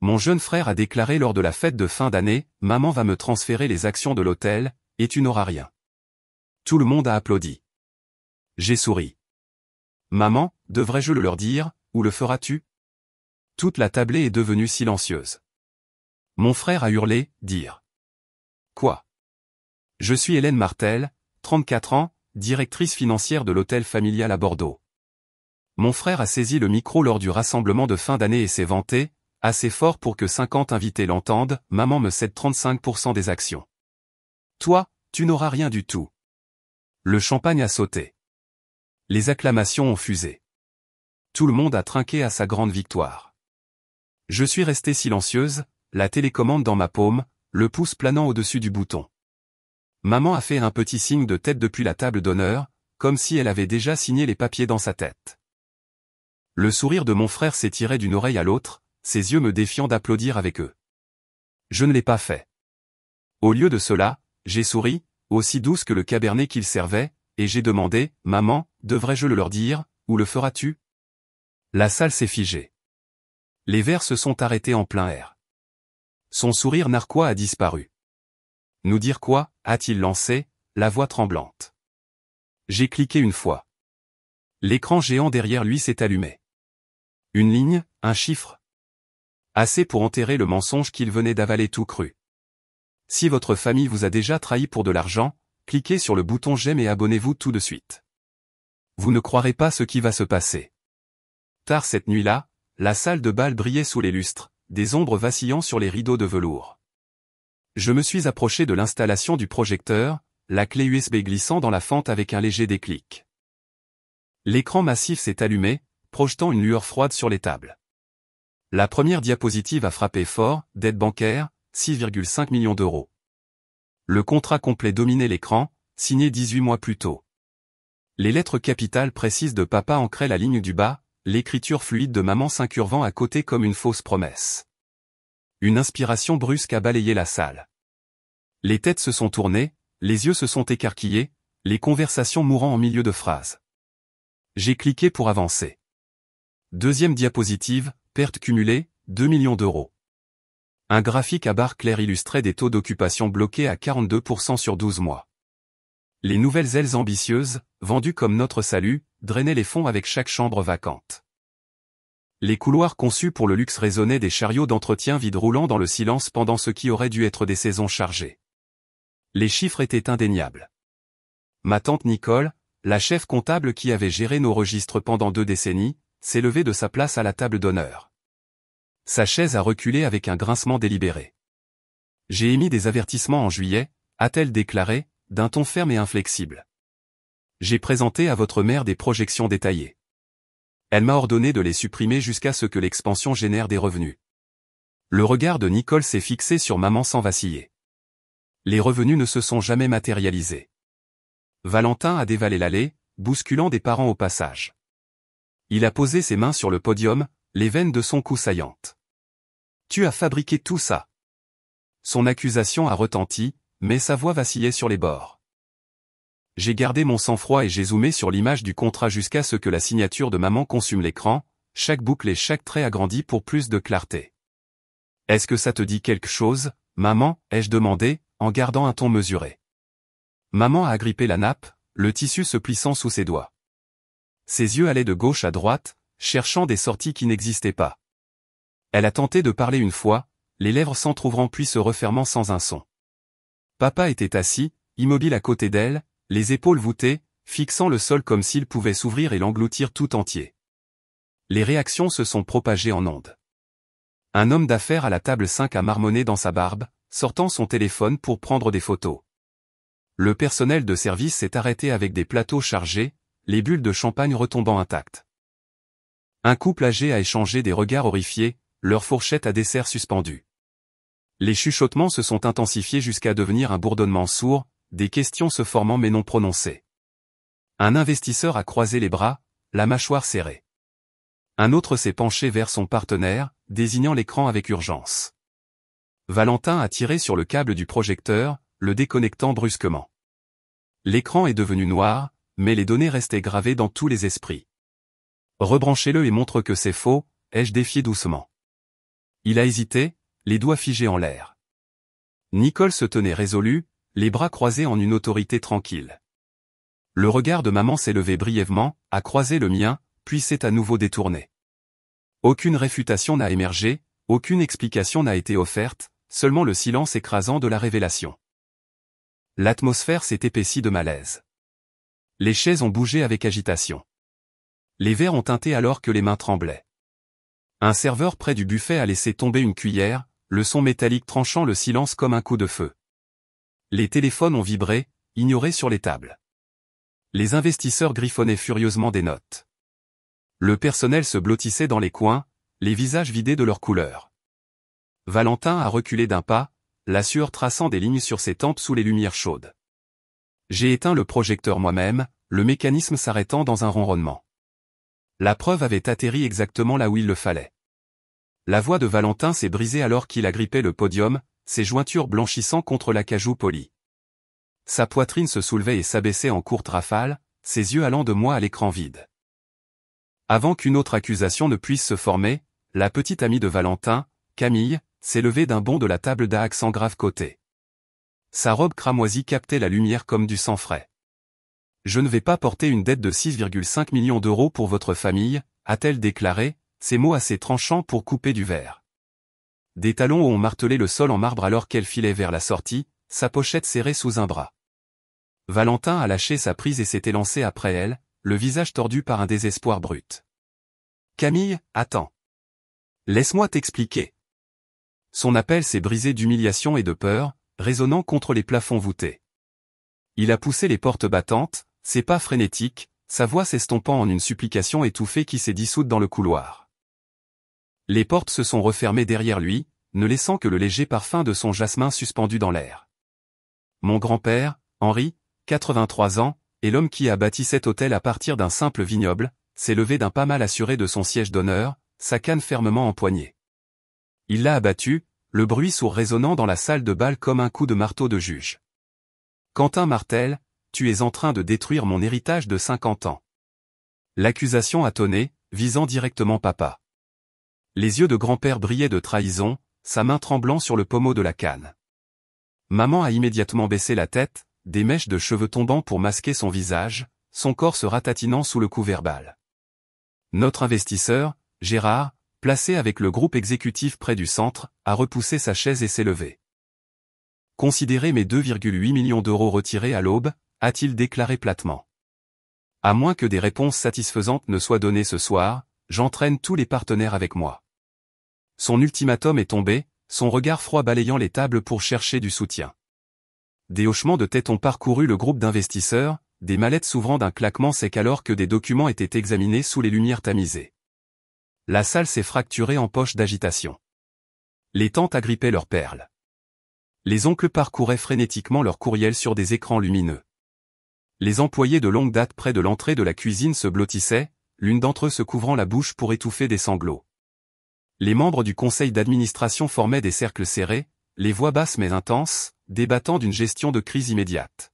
Mon jeune frère a déclaré lors de la fête de fin d'année, « Maman va me transférer les actions de l'hôtel, et tu n'auras rien. » Tout le monde a applaudi. J'ai souri. Maman, devrais-je le leur dire, ou le feras-tu? Toute la tablée est devenue silencieuse. Mon frère a hurlé, dire. Quoi? Je suis Hélène Martel, 34 ans, directrice financière de l'hôtel familial à Bordeaux. Mon frère a saisi le micro lors du rassemblement de fin d'année et s'est vanté, assez fort pour que 50 invités l'entendent, maman me cède 35% des actions. Toi, tu n'auras rien du tout. Le champagne a sauté. Les acclamations ont fusé. Tout le monde a trinqué à sa grande victoire. Je suis restée silencieuse, la télécommande dans ma paume, le pouce planant au-dessus du bouton. Maman a fait un petit signe de tête depuis la table d'honneur, comme si elle avait déjà signé les papiers dans sa tête. Le sourire de mon frère s'étirait d'une oreille à l'autre, ses yeux me défiant d'applaudir avec eux. Je ne l'ai pas fait. Au lieu de cela, j'ai souri, aussi douce que le cabernet qu'il servait, et j'ai demandé, « Maman, devrais-je le leur dire, ou le feras-tu » La salle s'est figée. Les verres se sont arrêtés en plein air. Son sourire narquois a disparu. « Nous dire quoi » a-t-il lancé, la voix tremblante. J'ai cliqué une fois. L'écran géant derrière lui s'est allumé. Une ligne, un chiffre. Assez pour enterrer le mensonge qu'il venait d'avaler tout cru. Si votre famille vous a déjà trahi pour de l'argent, cliquez sur le bouton j'aime et abonnez-vous tout de suite. Vous ne croirez pas ce qui va se passer. Tard cette nuit-là, la salle de bal brillait sous les lustres, des ombres vacillant sur les rideaux de velours. Je me suis approché de l'installation du projecteur, la clé USB glissant dans la fente avec un léger déclic. L'écran massif s'est allumé, projetant une lueur froide sur les tables. La première diapositive a frappé fort, dette bancaire, 6,5 millions d'euros. Le contrat complet dominait l'écran, signé 18 mois plus tôt. Les lettres capitales précises de papa ancraient la ligne du bas, l'écriture fluide de maman s'incurvant à côté comme une fausse promesse. Une inspiration brusque a balayé la salle. Les têtes se sont tournées, les yeux se sont écarquillés, les conversations mourant en milieu de phrase. J'ai cliqué pour avancer. Deuxième diapositive, perte cumulée, 2 millions d'euros. Un graphique à barre claire illustrait des taux d'occupation bloqués à 42% sur 12 mois. Les nouvelles ailes ambitieuses, vendues comme notre salut, drainaient les fonds avec chaque chambre vacante. Les couloirs conçus pour le luxe résonnaient des chariots d'entretien vides roulant dans le silence pendant ce qui aurait dû être des saisons chargées. Les chiffres étaient indéniables. Ma tante Nicole, la chef comptable qui avait géré nos registres pendant 2 décennies, s'est levée de sa place à la table d'honneur. Sa chaise a reculé avec un grincement délibéré. J'ai émis des avertissements en juillet, a-t-elle déclaré, d'un ton ferme et inflexible. J'ai présenté à votre mère des projections détaillées. Elle m'a ordonné de les supprimer jusqu'à ce que l'expansion génère des revenus. Le regard de Nicole s'est fixé sur maman sans vaciller. Les revenus ne se sont jamais matérialisés. Valentin a dévalé l'allée, bousculant des parents au passage. Il a posé ses mains sur le podium, les veines de son cou saillantes. Tu as fabriqué tout ça. Son accusation a retenti, mais sa voix vacillait sur les bords. J'ai gardé mon sang-froid et j'ai zoomé sur l'image du contrat jusqu'à ce que la signature de maman consume l'écran, chaque boucle et chaque trait agrandi pour plus de clarté. Est-ce que ça te dit quelque chose, maman, ai-je demandé, en gardant un ton mesuré. Maman a agrippé la nappe, le tissu se plissant sous ses doigts. Ses yeux allaient de gauche à droite, cherchant des sorties qui n'existaient pas. Elle a tenté de parler une fois, les lèvres s'entr'ouvrant puis se refermant sans un son. Papa était assis, immobile à côté d'elle, les épaules voûtées, fixant le sol comme s'il pouvait s'ouvrir et l'engloutir tout entier. Les réactions se sont propagées en ondes. Un homme d'affaires à la table 5 a marmonné dans sa barbe, sortant son téléphone pour prendre des photos. Le personnel de service s'est arrêté avec des plateaux chargés, les bulles de champagne retombant intactes. Un couple âgé a échangé des regards horrifiés, leur fourchette à dessert suspendue. Les chuchotements se sont intensifiés jusqu'à devenir un bourdonnement sourd, des questions se formant mais non prononcées. Un investisseur a croisé les bras, la mâchoire serrée. Un autre s'est penché vers son partenaire, désignant l'écran avec urgence. Valentin a tiré sur le câble du projecteur, le déconnectant brusquement. L'écran est devenu noir, mais les données restaient gravées dans tous les esprits. Rebranchez-le et montre que c'est faux, ai-je défié doucement. Il a hésité, les doigts figés en l'air. Nicole se tenait résolue, les bras croisés en une autorité tranquille. Le regard de maman s'est levé brièvement, a croisé le mien, puis s'est à nouveau détourné. Aucune réfutation n'a émergé, aucune explication n'a été offerte, seulement le silence écrasant de la révélation. L'atmosphère s'est épaissie de malaise. Les chaises ont bougé avec agitation. Les verres ont tinté alors que les mains tremblaient. Un serveur près du buffet a laissé tomber une cuillère, le son métallique tranchant le silence comme un coup de feu. Les téléphones ont vibré, ignorés sur les tables. Les investisseurs griffonnaient furieusement des notes. Le personnel se blottissait dans les coins, les visages vidés de leur couleur. Valentin a reculé d'un pas, la sueur traçant des lignes sur ses tempes sous les lumières chaudes. J'ai éteint le projecteur moi-même, le mécanisme s'arrêtant dans un ronronnement. La preuve avait atterri exactement là où il le fallait. La voix de Valentin s'est brisée alors qu'il agrippait le podium, ses jointures blanchissant contre l'acajou poli. Sa poitrine se soulevait et s'abaissait en courte rafale, ses yeux allant de moi à l'écran vide. Avant qu'une autre accusation ne puisse se former, la petite amie de Valentin, Camille, s'est levée d'un bond de la table d'à accent grave côté. Sa robe cramoisie captait la lumière comme du sang frais. « Je ne vais pas porter une dette de 6,5 millions d'euros pour votre famille, a-t-elle déclaré, ses mots assez tranchants pour couper du verre. Des talons ont martelé le sol en marbre alors qu'elle filait vers la sortie, sa pochette serrée sous un bras. Valentin a lâché sa prise et s'est élancé après elle, le visage tordu par un désespoir brut. « Camille, attends. Laisse-moi t'expliquer. » Son appel s'est brisé d'humiliation et de peur, résonnant contre les plafonds voûtés. Il a poussé les portes battantes, ses pas frénétiques, sa voix s'estompant en une supplication étouffée qui s'est dissoute dans le couloir. Les portes se sont refermées derrière lui, ne laissant que le léger parfum de son jasmin suspendu dans l'air. Mon grand-père, Henri, 83 ans, et l'homme qui a bâti cet hôtel à partir d'un simple vignoble, s'est levé d'un pas mal assuré de son siège d'honneur, sa canne fermement empoignée. Il l'a abattu, le bruit sourd résonnant dans la salle de bal comme un coup de marteau de juge. Quentin Martel, tu es en train de détruire mon héritage de 50 ans. L'accusation a tonné, visant directement papa. Les yeux de grand-père brillaient de trahison, sa main tremblant sur le pommeau de la canne. Maman a immédiatement baissé la tête, des mèches de cheveux tombant pour masquer son visage, son corps se ratatinant sous le coup verbal. Notre investisseur, Gérard, placé avec le groupe exécutif près du centre, a repoussé sa chaise et s'est levé. Considérez mes 2,8 millions d'euros retirés à l'aube, a-t-il déclaré platement. À moins que des réponses satisfaisantes ne soient données ce soir, j'entraîne tous les partenaires avec moi. Son ultimatum est tombé, son regard froid balayant les tables pour chercher du soutien. Des hochements de tête ont parcouru le groupe d'investisseurs, des mallettes s'ouvrant d'un claquement sec alors que des documents étaient examinés sous les lumières tamisées. La salle s'est fracturée en poches d'agitation. Les tantes agrippaient leurs perles. Les oncles parcouraient frénétiquement leurs courriels sur des écrans lumineux. Les employés de longue date près de l'entrée de la cuisine se blottissaient, l'une d'entre eux se couvrant la bouche pour étouffer des sanglots. Les membres du conseil d'administration formaient des cercles serrés, les voix basses mais intenses, débattant d'une gestion de crise immédiate.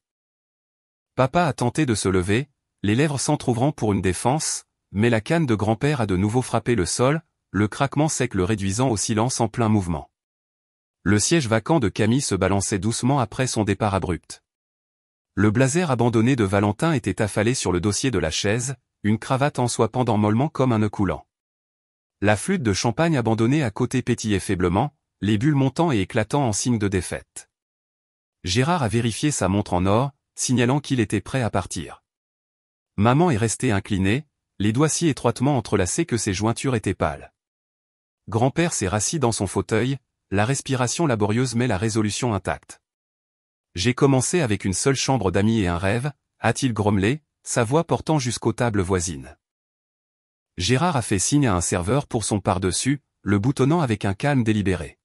Papa a tenté de se lever, les lèvres s'entr'ouvrant pour une défense, mais la canne de grand-père a de nouveau frappé le sol, le craquement sec le réduisant au silence en plein mouvement. Le siège vacant de Camille se balançait doucement après son départ abrupt. Le blazer abandonné de Valentin était affalé sur le dossier de la chaise, une cravate en soie pendant mollement comme un nœud coulant. La flûte de champagne abandonnée à côté pétillait faiblement, les bulles montant et éclatant en signe de défaite. Gérard a vérifié sa montre en or, signalant qu'il était prêt à partir. Maman est restée inclinée, les doigts si étroitement entrelacés que ses jointures étaient pâles. Grand-père s'est rassis dans son fauteuil, la respiration laborieuse mais la résolution intacte. J'ai commencé avec une seule chambre d'amis et un rêve, a-t-il grommelé, sa voix portant jusqu'aux tables voisines. Gérard a fait signe à un serveur pour son par-dessus, le boutonnant avec un calme délibéré.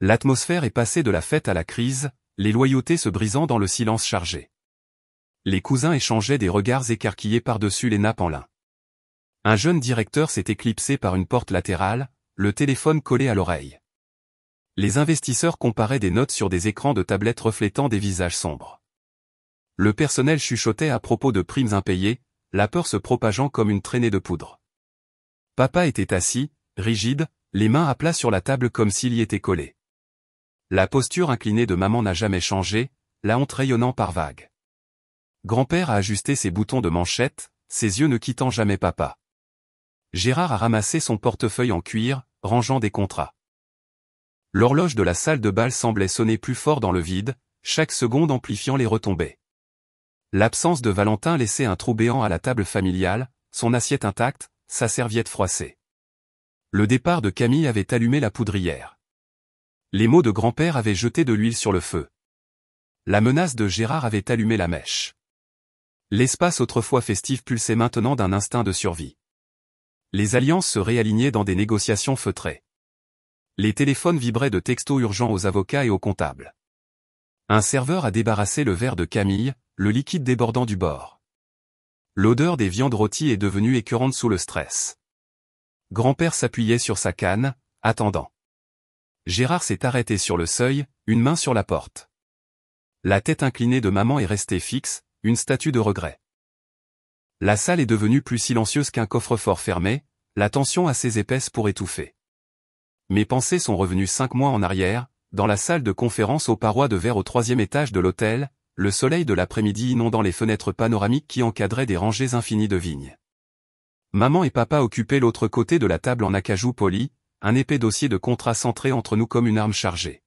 L'atmosphère est passée de la fête à la crise, les loyautés se brisant dans le silence chargé. Les cousins échangeaient des regards écarquillés par-dessus les nappes en lin. Un jeune directeur s'est éclipsé par une porte latérale, le téléphone collé à l'oreille. Les investisseurs comparaient des notes sur des écrans de tablettes reflétant des visages sombres. Le personnel chuchotait à propos de primes impayées, la peur se propageant comme une traînée de poudre. Papa était assis, rigide, les mains à plat sur la table comme s'il y était collé. La posture inclinée de maman n'a jamais changé, la honte rayonnant par vagues. Grand-père a ajusté ses boutons de manchette, ses yeux ne quittant jamais papa. Gérard a ramassé son portefeuille en cuir, rangeant des contrats. L'horloge de la salle de bal semblait sonner plus fort dans le vide, chaque seconde amplifiant les retombées. L'absence de Valentin laissait un trou béant à la table familiale, son assiette intacte, sa serviette froissée. Le départ de Camille avait allumé la poudrière. Les mots de grand-père avaient jeté de l'huile sur le feu. La menace de Gérard avait allumé la mèche. L'espace autrefois festif pulsait maintenant d'un instinct de survie. Les alliances se réalignaient dans des négociations feutrées. Les téléphones vibraient de textos urgents aux avocats et aux comptables. Un serveur a débarrassé le verre de Camille, le liquide débordant du bord. L'odeur des viandes rôties est devenue écœurante sous le stress. Grand-père s'appuyait sur sa canne, attendant. Gérard s'est arrêté sur le seuil, une main sur la porte. La tête inclinée de maman est restée fixe, une statue de regret. La salle est devenue plus silencieuse qu'un coffre-fort fermé, la tension assez épaisse pour étouffer. Mes pensées sont revenues 5 mois en arrière, dans la salle de conférence aux parois de verre au 3e étage de l'hôtel, le soleil de l'après-midi inondant les fenêtres panoramiques qui encadraient des rangées infinies de vignes. Maman et papa occupaient l'autre côté de la table en acajou poli, un épais dossier de contrat centré entre nous comme une arme chargée.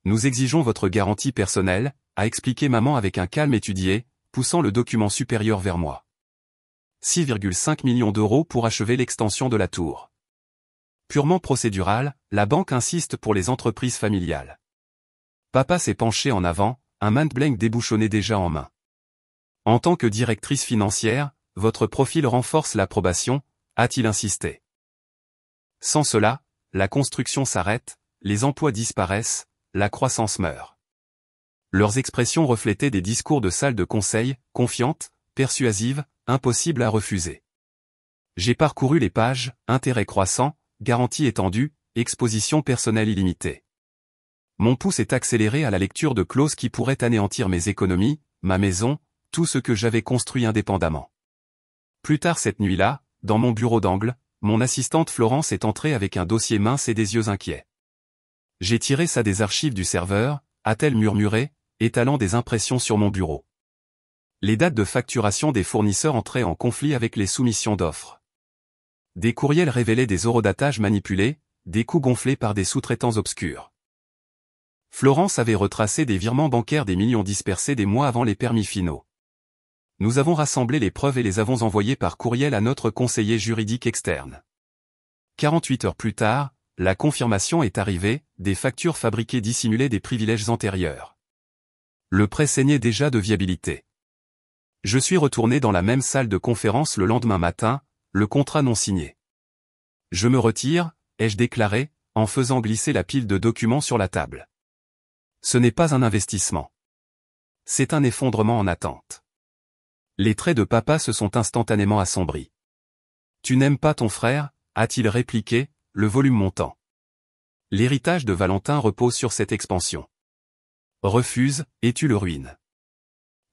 Nous exigeons votre garantie personnelle, a expliqué maman avec un calme étudié, poussant le document supérieur vers moi. 6,5 millions d'euros pour achever l'extension de la tour. Purement procédural, la banque insiste pour les entreprises familiales. Papa s'est penché en avant, un mainte-blanc débouchonné déjà en main. En tant que directrice financière, votre profil renforce l'approbation, a-t-il insisté. Sans cela, la construction s'arrête, les emplois disparaissent, la croissance meurt. Leurs expressions reflétaient des discours de salle de conseil, confiantes, persuasives, impossibles à refuser. J'ai parcouru les pages, intérêt croissant, garantie étendue, exposition personnelle illimitée. Mon pouce est accéléré à la lecture de clauses qui pourraient anéantir mes économies, ma maison, tout ce que j'avais construit indépendamment. Plus tard cette nuit-là, dans mon bureau d'angle, mon assistante Florence est entrée avec un dossier mince et des yeux inquiets. J'ai tiré ça des archives du serveur, a-t-elle murmuré, étalant des impressions sur mon bureau. Les dates de facturation des fournisseurs entraient en conflit avec les soumissions d'offres. Des courriels révélaient des eurodatages manipulés, des coûts gonflés par des sous-traitants obscurs. Florence avait retracé des virements bancaires des millions dispersés des mois avant les permis finaux. Nous avons rassemblé les preuves et les avons envoyées par courriel à notre conseiller juridique externe. 48 heures plus tard, la confirmation est arrivée, des factures fabriquées dissimulaient des privilèges antérieurs. Le prêt saignait déjà de viabilité. Je suis retourné dans la même salle de conférence le lendemain matin, le contrat non signé. Je me retire, ai-je déclaré, en faisant glisser la pile de documents sur la table. Ce n'est pas un investissement. C'est un effondrement en attente. Les traits de papa se sont instantanément assombris. Tu n'aimes pas ton frère, a-t-il répliqué, le volume montant. L'héritage de Valentin repose sur cette expansion. Refuse, et tu le ruines.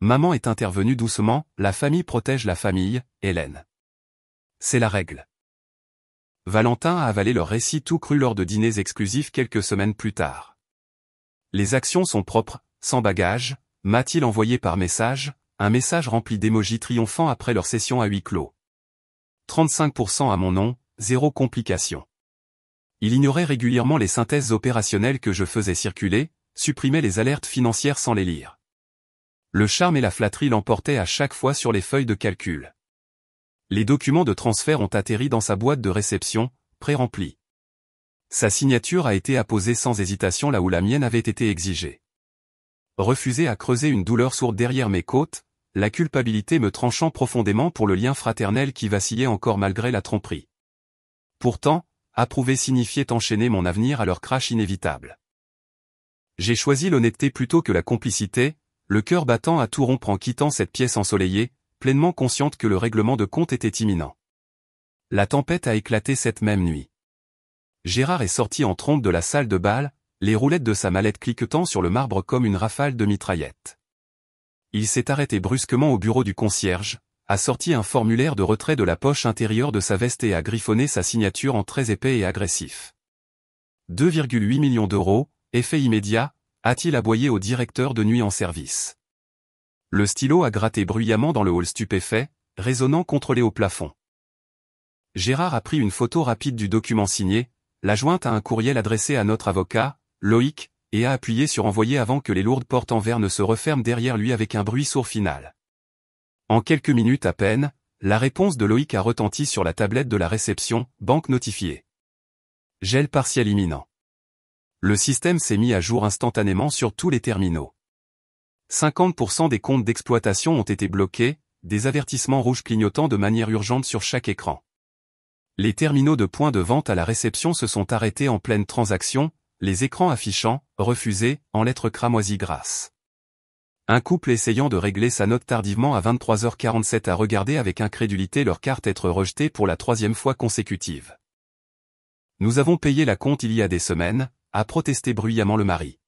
Maman est intervenue doucement, la famille protège la famille, Hélène. C'est la règle. Valentin a avalé leur récit tout cru lors de dîners exclusifs quelques semaines plus tard. Les actions sont propres, sans bagage, m'a-t-il envoyé par message, un message rempli d'émojis triomphants après leur session à huis clos. 35% à mon nom, 0 complication. Il ignorait régulièrement les synthèses opérationnelles que je faisais circuler, supprimait les alertes financières sans les lire. Le charme et la flatterie l'emportaient à chaque fois sur les feuilles de calcul. Les documents de transfert ont atterri dans sa boîte de réception, pré-remplie. Sa signature a été apposée sans hésitation là où la mienne avait été exigée. Refuser à creuser une douleur sourde derrière mes côtes, la culpabilité me tranchant profondément pour le lien fraternel qui vacillait encore malgré la tromperie. Pourtant, approuver signifiait enchaîner mon avenir à leur crash inévitable. J'ai choisi l'honnêteté plutôt que la complicité, le cœur battant à tout rompre en quittant cette pièce ensoleillée, pleinement consciente que le règlement de compte était imminent. La tempête a éclaté cette même nuit. Gérard est sorti en trombe de la salle de bal, les roulettes de sa mallette cliquetant sur le marbre comme une rafale de mitraillettes. Il s'est arrêté brusquement au bureau du concierge, a sorti un formulaire de retrait de la poche intérieure de sa veste et a griffonné sa signature en très épais et agressif. 2,8 millions d'euros, effet immédiat, a-t-il aboyé au directeur de nuit en service. Le stylo a gratté bruyamment dans le hall stupéfait, résonnant contre les hauts plafonds. Gérard a pris une photo rapide du document signé, l'a jointe à un courriel adressé à notre avocat, Loïc, et a appuyé sur envoyer avant que les lourdes portes en verre ne se referment derrière lui avec un bruit sourd final. En quelques minutes à peine, la réponse de Loïc a retenti sur la tablette de la réception, banque notifiée. Gel partiel imminent. Le système s'est mis à jour instantanément sur tous les terminaux. 50% des comptes d'exploitation ont été bloqués, des avertissements rouges clignotant de manière urgente sur chaque écran. Les terminaux de points de vente à la réception se sont arrêtés en pleine transaction, les écrans affichant « Refusé » en lettres cramoisies grasses. Un couple essayant de régler sa note tardivement à 23h47 a regardé avec incrédulité leur carte être rejetée pour la 3e fois consécutive. Nous avons payé la compte il y a des semaines, a protesté bruyamment le mari.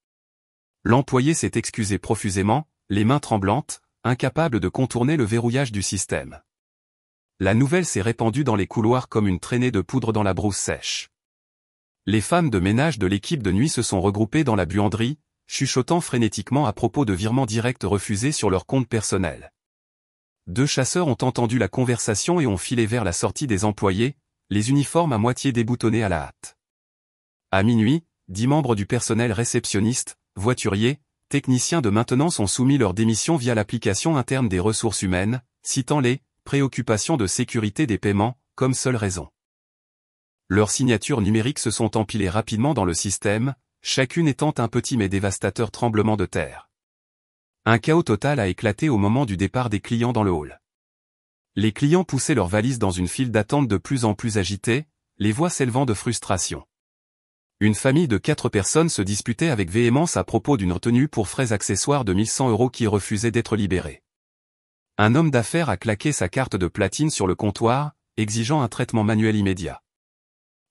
L'employé s'est excusé profusément, les mains tremblantes, incapable de contourner le verrouillage du système. La nouvelle s'est répandue dans les couloirs comme une traînée de poudre dans la brousse sèche. Les femmes de ménage de l'équipe de nuit se sont regroupées dans la buanderie, chuchotant frénétiquement à propos de virements directs refusés sur leur compte personnel. 2 chasseurs ont entendu la conversation et ont filé vers la sortie des employés, les uniformes à moitié déboutonnés à la hâte. À minuit, 10 membres du personnel réceptionniste, voituriers, techniciens de maintenance ont soumis leur démission via l'application interne des ressources humaines, citant les « préoccupations de sécurité des paiements » comme seule raison. Leurs signatures numériques se sont empilées rapidement dans le système, chacune étant un petit mais dévastateur tremblement de terre. Un chaos total a éclaté au moment du départ des clients dans le hall. Les clients poussaient leurs valises dans une file d'attente de plus en plus agitée, les voix s'élevant de frustration. Une famille de 4 personnes se disputait avec véhémence à propos d'une retenue pour frais accessoires de 1100 € qui refusait d'être libérée. Un homme d'affaires a claqué sa carte de platine sur le comptoir, exigeant un traitement manuel immédiat.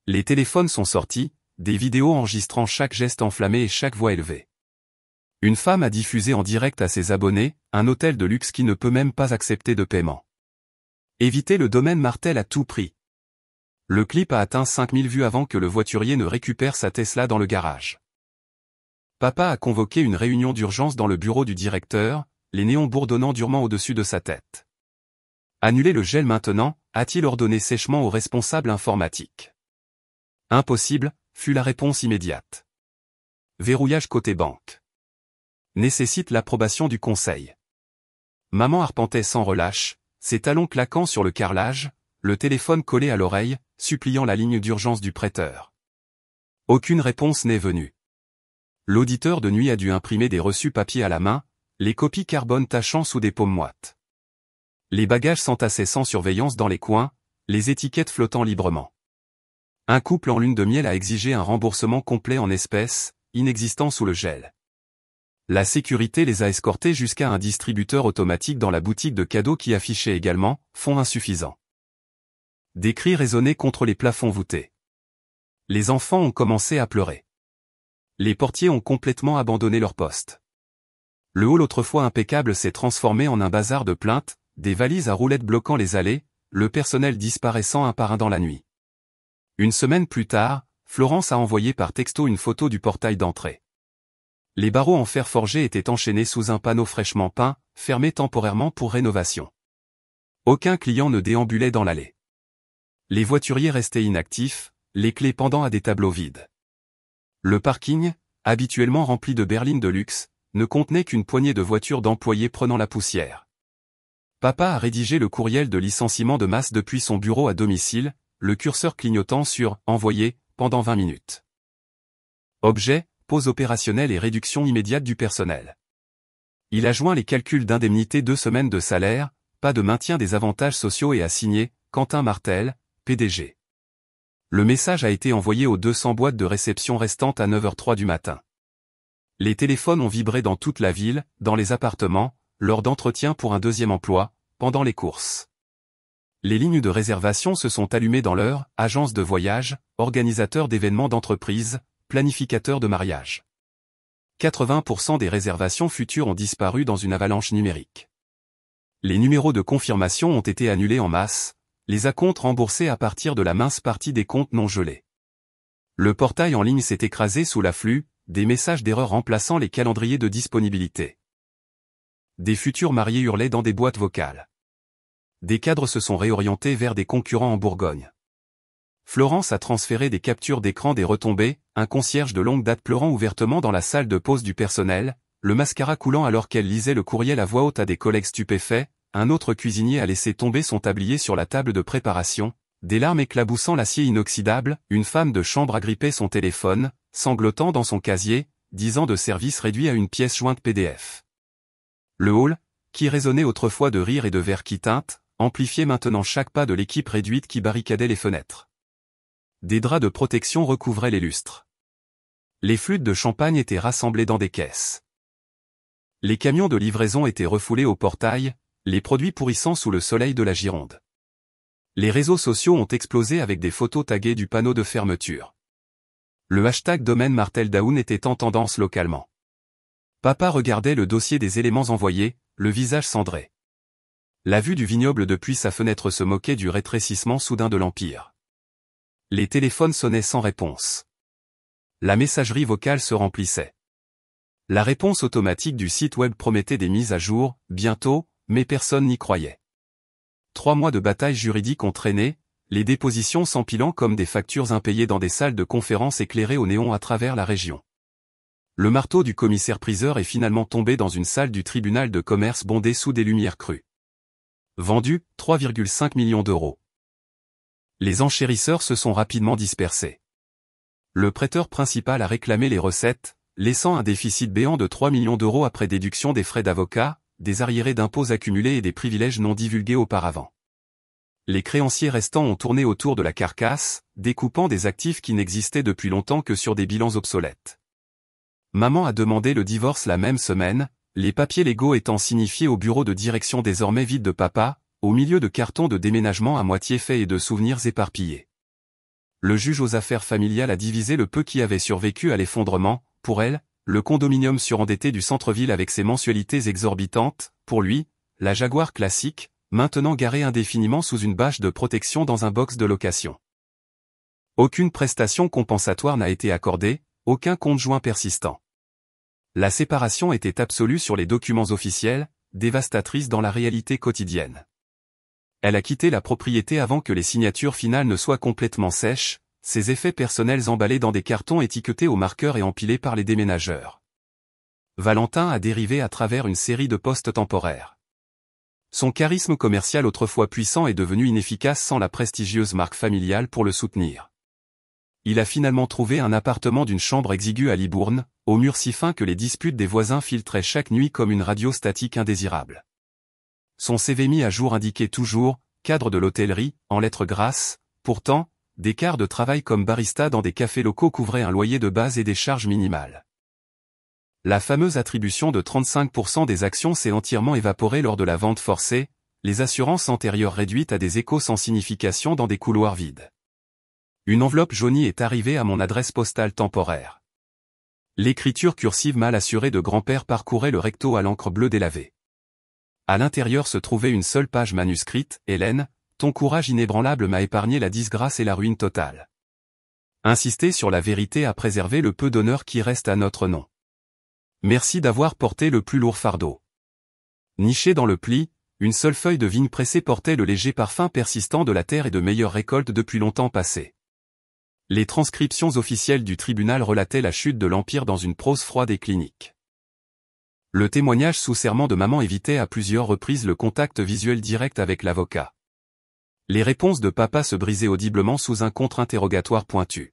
Les téléphones sont sortis, des vidéos enregistrant chaque geste enflammé et chaque voix élevée. Une femme a diffusé en direct à ses abonnés, un hôtel de luxe qui ne peut même pas accepter de paiement. Évitez le domaine Martel à tout prix. Le clip a atteint 5000 vues avant que le voiturier ne récupère sa Tesla dans le garage. Papa a convoqué une réunion d'urgence dans le bureau du directeur, les néons bourdonnant durement au-dessus de sa tête. Annulez le gel maintenant, a-t-il ordonné sèchement au responsable informatique. Impossible, fut la réponse immédiate. Verrouillage côté banque. Nécessite l'approbation du conseil. Maman arpentait sans relâche, ses talons claquant sur le carrelage, le téléphone collé à l'oreille, suppliant la ligne d'urgence du prêteur. Aucune réponse n'est venue. L'auditeur de nuit a dû imprimer des reçus papier à la main, les copies carbone tachant sous des paumes moites. Les bagages s'entassaient sans surveillance dans les coins, les étiquettes flottant librement. Un couple en lune de miel a exigé un remboursement complet en espèces, inexistant sous le gel. La sécurité les a escortés jusqu'à un distributeur automatique dans la boutique de cadeaux qui affichait également « fonds insuffisants ». Des cris résonnaient contre les plafonds voûtés. Les enfants ont commencé à pleurer. Les portiers ont complètement abandonné leur poste. Le hall autrefois impeccable s'est transformé en un bazar de plaintes, des valises à roulettes bloquant les allées, le personnel disparaissant un par un dans la nuit. Une semaine plus tard, Florence a envoyé par texto une photo du portail d'entrée. Les barreaux en fer forgé étaient enchaînés sous un panneau fraîchement peint, fermé temporairement pour rénovation. Aucun client ne déambulait dans l'allée. Les voituriers restaient inactifs, les clés pendant à des tableaux vides. Le parking, habituellement rempli de berlines de luxe, ne contenait qu'une poignée de voitures d'employés prenant la poussière. Papa a rédigé le courriel de licenciement de masse depuis son bureau à domicile, le curseur clignotant sur « Envoyer » pendant 20 minutes. Objet, pause opérationnelle et réduction immédiate du personnel. Il a joint les calculs d'indemnité 2 semaines de salaire, pas de maintien des avantages sociaux et a signé « Quentin Martel, PDG ». Le message a été envoyé aux 200 boîtes de réception restantes à 9h03 du matin. Les téléphones ont vibré dans toute la ville, dans les appartements, lors d'entretiens pour un 2e emploi, pendant les courses. Les lignes de réservation se sont allumées dans l'heure, agences de voyage, organisateurs d'événements d'entreprise, planificateurs de mariage. 80% des réservations futures ont disparu dans une avalanche numérique. Les numéros de confirmation ont été annulés en masse, les acomptes remboursés à partir de la mince partie des comptes non gelés. Le portail en ligne s'est écrasé sous l'afflux, des messages d'erreur remplaçant les calendriers de disponibilité. Des futurs mariés hurlaient dans des boîtes vocales. Des cadres se sont réorientés vers des concurrents en Bourgogne. Florence a transféré des captures d'écran des retombées, un concierge de longue date pleurant ouvertement dans la salle de pause du personnel, le mascara coulant alors qu'elle lisait le courriel à voix haute à des collègues stupéfaits, un autre cuisinier a laissé tomber son tablier sur la table de préparation, des larmes éclaboussant l'acier inoxydable, une femme de chambre agrippait son téléphone, sanglotant dans son casier, 10 ans de service réduit à une pièce jointe PDF. Le hall, qui résonnait autrefois de rires et de verres qui teintent, amplifiait maintenant chaque pas de l'équipe réduite qui barricadait les fenêtres. Des draps de protection recouvraient les lustres. Les flûtes de champagne étaient rassemblées dans des caisses. Les camions de livraison étaient refoulés au portail, les produits pourrissant sous le soleil de la Gironde. Les réseaux sociaux ont explosé avec des photos taguées du panneau de fermeture. Le hashtag domaine Martel Daoun était en tendance localement. Papa regardait le dossier des éléments envoyés, le visage cendré. La vue du vignoble depuis sa fenêtre se moquait du rétrécissement soudain de l'Empire. Les téléphones sonnaient sans réponse. La messagerie vocale se remplissait. La réponse automatique du site web promettait des mises à jour, bientôt, mais personne n'y croyait. 3 mois de bataille juridique ont traîné, les dépositions s'empilant comme des factures impayées dans des salles de conférence éclairées au néon à travers la région. Le marteau du commissaire-priseur est finalement tombé dans une salle du tribunal de commerce bondée sous des lumières crues. Vendu, 3,5 millions d'euros. Les enchérisseurs se sont rapidement dispersés. Le prêteur principal a réclamé les recettes, laissant un déficit béant de 3 millions d'euros après déduction des frais d'avocat, des arriérés d'impôts accumulés et des privilèges non divulgués auparavant. Les créanciers restants ont tourné autour de la carcasse, découpant des actifs qui n'existaient depuis longtemps que sur des bilans obsolètes. Maman a demandé le divorce la même semaine, les papiers légaux étant signifiés au bureau de direction désormais vide de papa, au milieu de cartons de déménagement à moitié faits et de souvenirs éparpillés. Le juge aux affaires familiales a divisé le peu qui avait survécu à l'effondrement, pour elle, le condominium surendetté du centre-ville avec ses mensualités exorbitantes, pour lui, la Jaguar classique, maintenant garée indéfiniment sous une bâche de protection dans un box de location. Aucune prestation compensatoire n'a été accordée, aucun compte joint persistant. La séparation était absolue sur les documents officiels, dévastatrice dans la réalité quotidienne. Elle a quitté la propriété avant que les signatures finales ne soient complètement sèches, ses effets personnels emballés dans des cartons étiquetés au marqueur et empilés par les déménageurs. Valentin a dérivé à travers une série de postes temporaires. Son charisme commercial autrefois puissant est devenu inefficace sans la prestigieuse marque familiale pour le soutenir. Il a finalement trouvé un appartement d'une chambre exiguë à Libourne, au mur si fin que les disputes des voisins filtraient chaque nuit comme une radio statique indésirable. Son CV mis à jour indiquait toujours « cadre de l'hôtellerie » en lettres grasses, pourtant, des quarts de travail comme barista dans des cafés locaux couvraient un loyer de base et des charges minimales. La fameuse attribution de 35% des actions s'est entièrement évaporée lors de la vente forcée, les assurances antérieures réduites à des échos sans signification dans des couloirs vides. Une enveloppe jaunie est arrivée à mon adresse postale temporaire. L'écriture cursive mal assurée de grand-père parcourait le recto à l'encre bleue délavée. À l'intérieur se trouvait une seule page manuscrite, « Hélène, ton courage inébranlable m'a épargné la disgrâce et la ruine totale. Insister sur la vérité a préservé le peu d'honneur qui reste à notre nom. Merci d'avoir porté le plus lourd fardeau. » Nichée dans le pli, une seule feuille de vigne pressée portait le léger parfum persistant de la terre et de meilleures récoltes depuis longtemps passées. Les transcriptions officielles du tribunal relataient la chute de l'Empire dans une prose froide et clinique. Le témoignage sous serment de maman évitait à plusieurs reprises le contact visuel direct avec l'avocat. Les réponses de papa se brisaient audiblement sous un contre-interrogatoire pointu.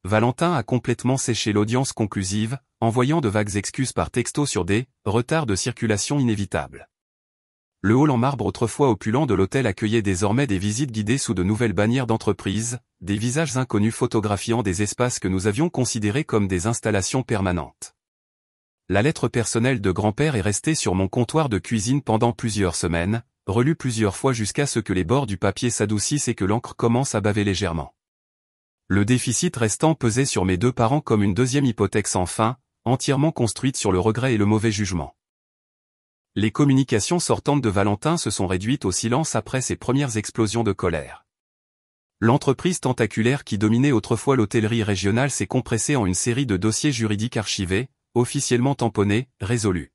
Valentin a complètement séché l'audience conclusive, envoyant de vagues excuses par texto sur des « retards de circulation inévitables ». Le hall en marbre autrefois opulent de l'hôtel accueillait désormais des visites guidées sous de nouvelles bannières d'entreprise, des visages inconnus photographiant des espaces que nous avions considérés comme des installations permanentes. La lettre personnelle de grand-père est restée sur mon comptoir de cuisine pendant plusieurs semaines, relue plusieurs fois jusqu'à ce que les bords du papier s'adoucissent et que l'encre commence à baver légèrement. Le déficit restant pesait sur mes 2 parents comme une deuxième hypothèque sans fin, entièrement construite sur le regret et le mauvais jugement. Les communications sortantes de Valentin se sont réduites au silence après ses premières explosions de colère. L'entreprise tentaculaire qui dominait autrefois l'hôtellerie régionale s'est compressée en une série de dossiers juridiques archivés, officiellement tamponnés, résolus.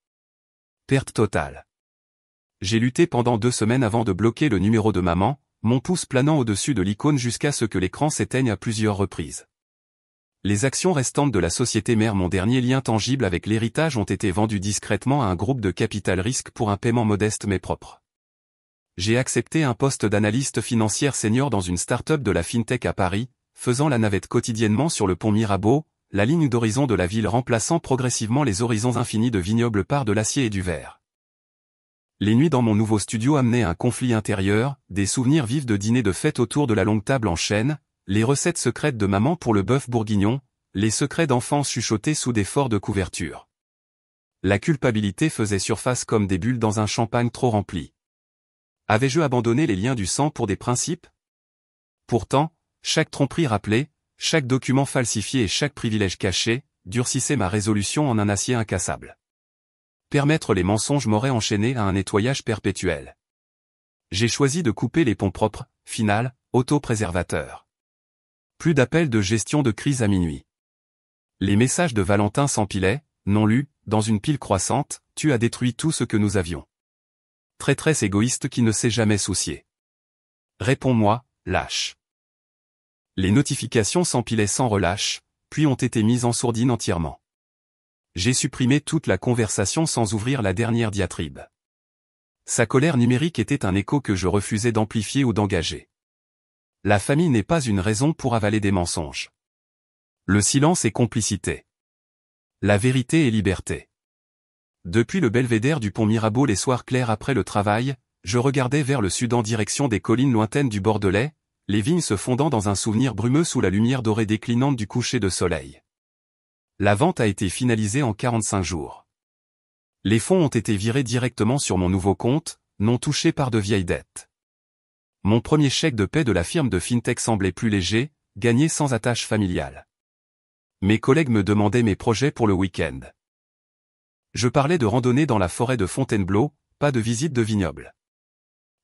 Perte totale. J'ai lutté pendant 2 semaines avant de bloquer le numéro de maman, mon pouce planant au-dessus de l'icône jusqu'à ce que l'écran s'éteigne à plusieurs reprises. Les actions restantes de la société mère, mon dernier lien tangible avec l'héritage, ont été vendues discrètement à un groupe de capital risque pour un paiement modeste mais propre. J'ai accepté un poste d'analyste financière senior dans une start-up de la FinTech à Paris, faisant la navette quotidiennement sur le pont Mirabeau, la ligne d'horizon de la ville remplaçant progressivement les horizons infinis de vignobles par de l'acier et du verre. Les nuits dans mon nouveau studio amenaient un conflit intérieur, des souvenirs vifs de dîners de fête autour de la longue table en chêne, les recettes secrètes de maman pour le bœuf bourguignon, les secrets d'enfance chuchotés sous des forts de couverture. La culpabilité faisait surface comme des bulles dans un champagne trop rempli. Avais-je abandonné les liens du sang pour des principes? Pourtant, chaque tromperie rappelée, chaque document falsifié et chaque privilège caché, durcissait ma résolution en un acier incassable. Permettre les mensonges m'aurait enchaîné à un nettoyage perpétuel. J'ai choisi de couper les ponts propres, final, autopréservateur. Plus d'appels de gestion de crise à minuit. Les messages de Valentin s'empilaient, non lus, dans une pile croissante, tu as détruit tout ce que nous avions. Traîtresse égoïste qui ne s'est jamais souciée. Réponds-moi, lâche. Les notifications s'empilaient sans relâche, puis ont été mises en sourdine entièrement. J'ai supprimé toute la conversation sans ouvrir la dernière diatribe. Sa colère numérique était un écho que je refusais d'amplifier ou d'engager. La famille n'est pas une raison pour avaler des mensonges. Le silence est complicité. La vérité est liberté. Depuis le belvédère du pont Mirabeau les soirs clairs après le travail, je regardais vers le sud en direction des collines lointaines du Bordelais, les vignes se fondant dans un souvenir brumeux sous la lumière dorée déclinante du coucher de soleil. La vente a été finalisée en 45 jours. Les fonds ont été virés directement sur mon nouveau compte, non touché par de vieilles dettes. Mon premier chèque de paie de la firme de FinTech semblait plus léger, gagné sans attache familiale. Mes collègues me demandaient mes projets pour le week-end. Je parlais de randonnée dans la forêt de Fontainebleau, pas de visite de vignoble.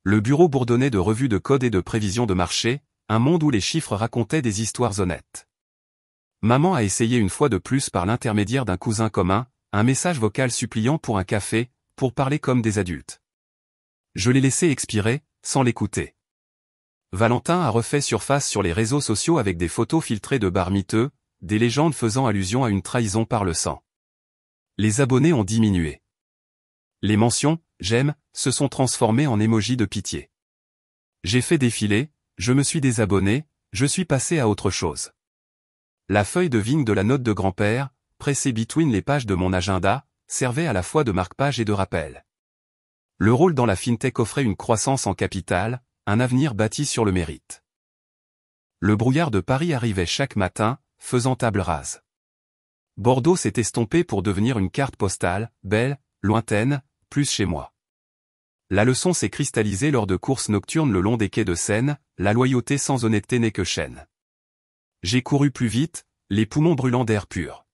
Le bureau bourdonnait de revues de code et de prévisions de marché, un monde où les chiffres racontaient des histoires honnêtes. Maman a essayé une fois de plus par l'intermédiaire d'un cousin commun, un message vocal suppliant pour un café, pour parler comme des adultes. Je l'ai laissé expirer, sans l'écouter. Valentin a refait surface sur les réseaux sociaux avec des photos filtrées de bars miteux, des légendes faisant allusion à une trahison par le sang. Les abonnés ont diminué. Les mentions « j'aime » se sont transformées en émojis de pitié. J'ai fait défiler, je me suis désabonné, je suis passé à autre chose. La feuille de vigne de la note de grand-père, pressée between les pages de mon agenda, servait à la fois de marque-page et de rappel. Le rôle dans la FinTech offrait une croissance en capital, un avenir bâti sur le mérite. Le brouillard de Paris arrivait chaque matin, faisant table rase. Bordeaux s'est estompé pour devenir une carte postale, belle, lointaine, plus chez moi. La leçon s'est cristallisée lors de courses nocturnes le long des quais de Seine, la loyauté sans honnêteté n'est que chaîne. J'ai couru plus vite, les poumons brûlant d'air pur.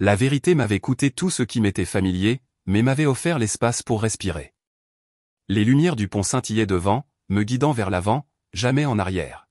La vérité m'avait coûté tout ce qui m'était familier, mais m'avait offert l'espace pour respirer. Les lumières du pont scintillaient devant, me guidant vers l'avant, jamais en arrière.